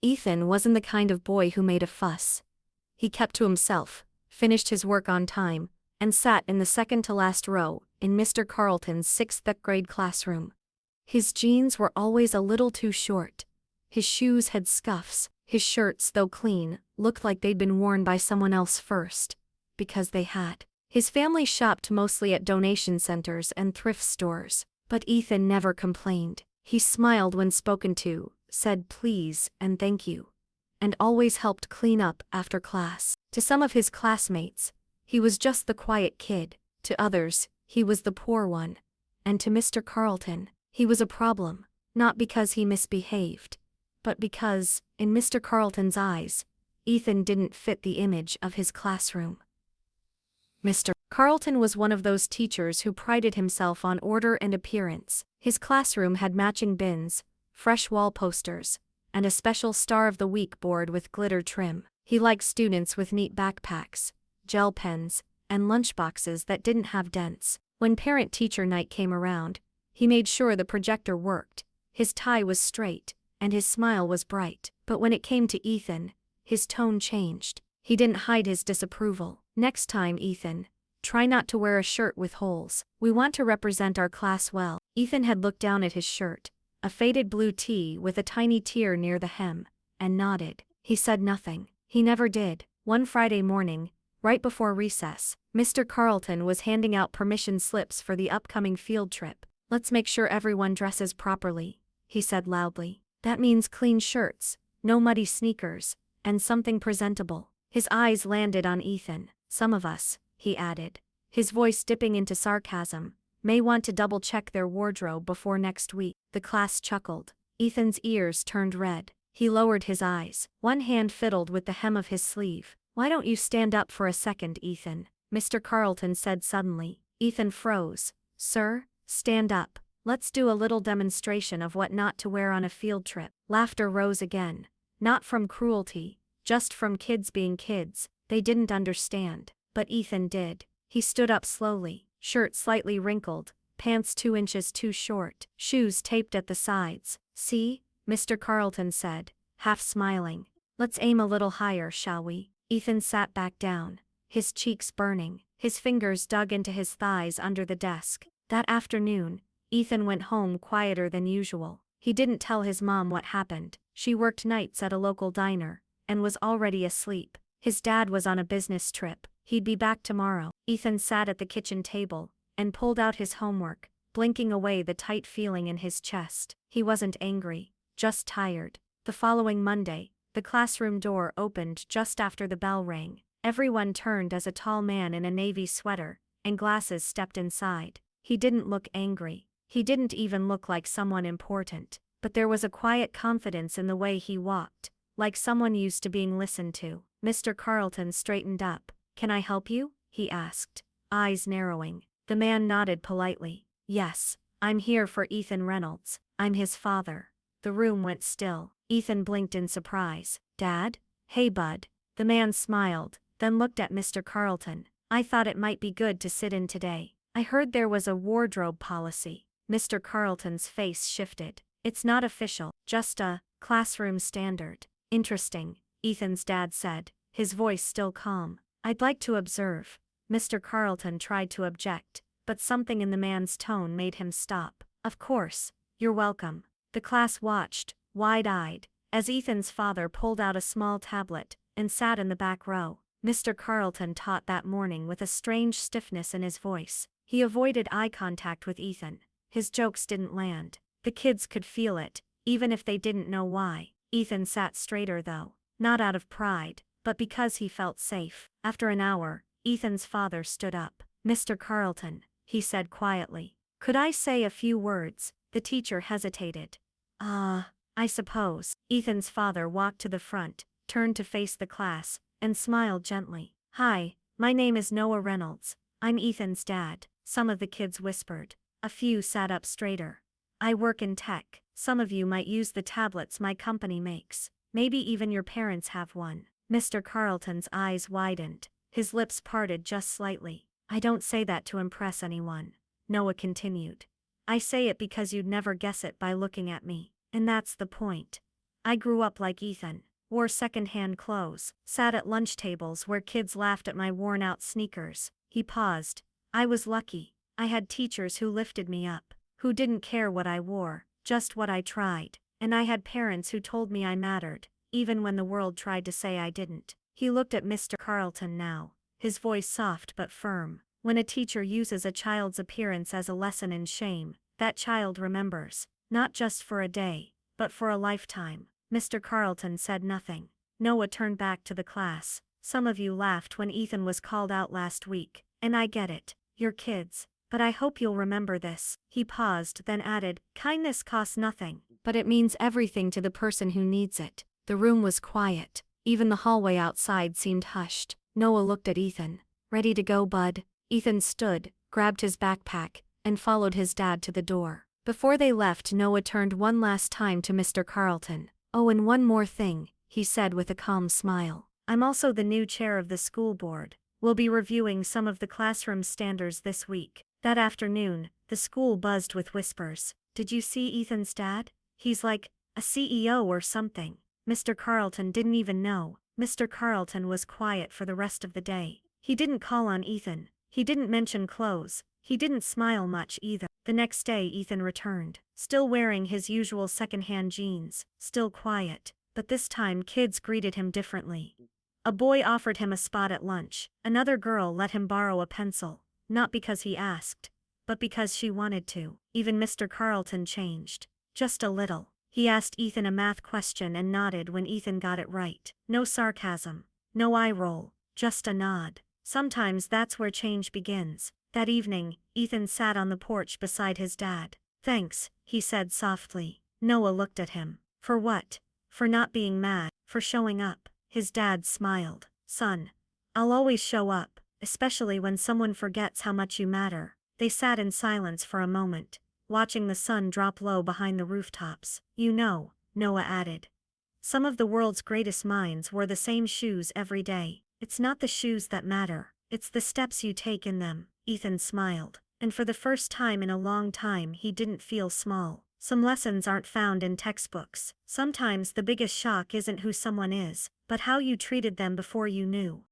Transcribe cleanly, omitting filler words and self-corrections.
Ethan wasn't the kind of boy who made a fuss. He kept to himself, finished his work on time, and sat in the second-to-last row in Mr. Carlton's sixth grade classroom. His jeans were always a little too short. His shoes had scuffs. His shirts, though clean, looked like they'd been worn by someone else first. Because they had. His family shopped mostly at donation centers and thrift stores, but Ethan never complained. He smiled when spoken to, said please and thank you, and always helped clean up after class. To some of his classmates, he was just the quiet kid. To others, he was the poor one. And to Mr. Carlton, he was a problem, not because he misbehaved, but because, in Mr. Carlton's eyes, Ethan didn't fit the image of his classroom. Mr. Carlton was one of those teachers who prided himself on order and appearance. His classroom had matching bins, fresh wall posters, and a special Star of the Week board with glitter trim. He liked students with neat backpacks, gel pens, and lunchboxes that didn't have dents. When parent-teacher night came around, he made sure the projector worked, his tie was straight, and his smile was bright. But when it came to Ethan, his tone changed. He didn't hide his disapproval. Next time, Ethan, try not to wear a shirt with holes. We want to represent our class well. Ethan had looked down at his shirt, a faded blue tee with a tiny tear near the hem, and nodded. He said nothing. He never did. One Friday morning, right before recess, Mr. Carlton was handing out permission slips for the upcoming field trip. Let's make sure everyone dresses properly, he said loudly. That means clean shirts, no muddy sneakers, and something presentable. His eyes landed on Ethan. Some of us, he added, his voice dipping into sarcasm, may want to double-check their wardrobe before next week. The class chuckled. Ethan's ears turned red. He lowered his eyes. One hand fiddled with the hem of his sleeve. Why don't you stand up for a second, Ethan? Mr. Carlton said suddenly. Ethan froze. Sir, stand up. Let's do a little demonstration of what not to wear on a field trip. Laughter rose again. Not from cruelty, just from kids being kids. They didn't understand. But Ethan did. He stood up slowly, shirt slightly wrinkled, pants 2 inches too short, shoes taped at the sides. See? Mr. Carlton said, half smiling. Let's aim a little higher, shall we? Ethan sat back down, his cheeks burning. His fingers dug into his thighs under the desk. That afternoon, Ethan went home quieter than usual. He didn't tell his mom what happened. She worked nights at a local diner, and was already asleep. His dad was on a business trip. He'd be back tomorrow. Ethan sat at the kitchen table, and pulled out his homework, blinking away the tight feeling in his chest. He wasn't angry, just tired. The following Monday, the classroom door opened just after the bell rang. Everyone turned as a tall man in a navy sweater and glasses stepped inside. He didn't look angry. He didn't even look like someone important. But there was a quiet confidence in the way he walked, like someone used to being listened to. Mr. Carlton straightened up. Can I help you? He asked, eyes narrowing. The man nodded politely. Yes, I'm here for Ethan Reynolds. I'm his father. The room went still. Ethan blinked in surprise. Dad? Hey bud. The man smiled, then looked at Mr. Carlton. I thought it might be good to sit in today. I heard there was a wardrobe policy. Mr. Carlton's face shifted. It's not official, just a classroom standard. Interesting, Ethan's dad said, his voice still calm. I'd like to observe. Mr. Carlton tried to object, but something in the man's tone made him stop. Of course, you're welcome. The class watched, wide-eyed, as Ethan's father pulled out a small tablet and sat in the back row. Mr. Carlton taught that morning with a strange stiffness in his voice. He avoided eye contact with Ethan. His jokes didn't land. The kids could feel it, even if they didn't know why. Ethan sat straighter though, not out of pride, but because he felt safe. After an hour, Ethan's father stood up. Mr. Carlton, he said quietly. Could I say a few words? The teacher hesitated. I suppose. Ethan's father walked to the front, turned to face the class, and smiled gently. Hi, my name is Noah Reynolds. I'm Ethan's dad. Some of the kids whispered. A few sat up straighter. I work in tech. Some of you might use the tablets my company makes. Maybe even your parents have one. Mr. Carlton's eyes widened. His lips parted just slightly. I don't say that to impress anyone, Noah continued. I say it because you'd never guess it by looking at me. And that's the point. I grew up like Ethan, wore second-hand clothes, sat at lunch tables where kids laughed at my worn-out sneakers. He paused. I was lucky. I had teachers who lifted me up, who didn't care what I wore, just what I tried. And I had parents who told me I mattered, even when the world tried to say I didn't. He looked at Mr. Carlton now, his voice soft but firm. When a teacher uses a child's appearance as a lesson in shame, that child remembers, not just for a day, but for a lifetime. Mr. Carlton said nothing. Noah turned back to the class. Some of you laughed when Ethan was called out last week, and I get it, you're kids, but I hope you'll remember this. He paused, then added, kindness costs nothing, but it means everything to the person who needs it. The room was quiet. Even the hallway outside seemed hushed. Noah looked at Ethan. Ready to go, bud? Ethan stood, grabbed his backpack, and followed his dad to the door. Before they left, Noah turned one last time to Mr. Carlton. Oh, and one more thing, he said with a calm smile. I'm also the new chair of the school board. We'll be reviewing some of the classroom standards this week. That afternoon, the school buzzed with whispers. Did you see Ethan's dad? He's like a CEO or something. Mr. Carlton didn't even know. Mr. Carlton was quiet for the rest of the day. He didn't call on Ethan. He didn't mention clothes. He didn't smile much either. The next day Ethan returned, still wearing his usual second-hand jeans, still quiet, but this time kids greeted him differently. A boy offered him a spot at lunch. Another girl let him borrow a pencil, not because he asked, but because she wanted to. Even Mr. Carlton changed, just a little. He asked Ethan a math question and nodded when Ethan got it right. No sarcasm, no eye roll, just a nod. Sometimes that's where change begins. That evening, Ethan sat on the porch beside his dad. Thanks, he said softly. Noah looked at him. For what? For not being mad, for showing up. His dad smiled. Son, I'll always show up, especially when someone forgets how much you matter. They sat in silence for a moment, watching the sun drop low behind the rooftops. You know, Noah added, some of the world's greatest minds wore the same shoes every day. It's not the shoes that matter, it's the steps you take in them. Ethan smiled, and for the first time in a long time he didn't feel small. Some lessons aren't found in textbooks. Sometimes the biggest shock isn't who someone is, but how you treated them before you knew.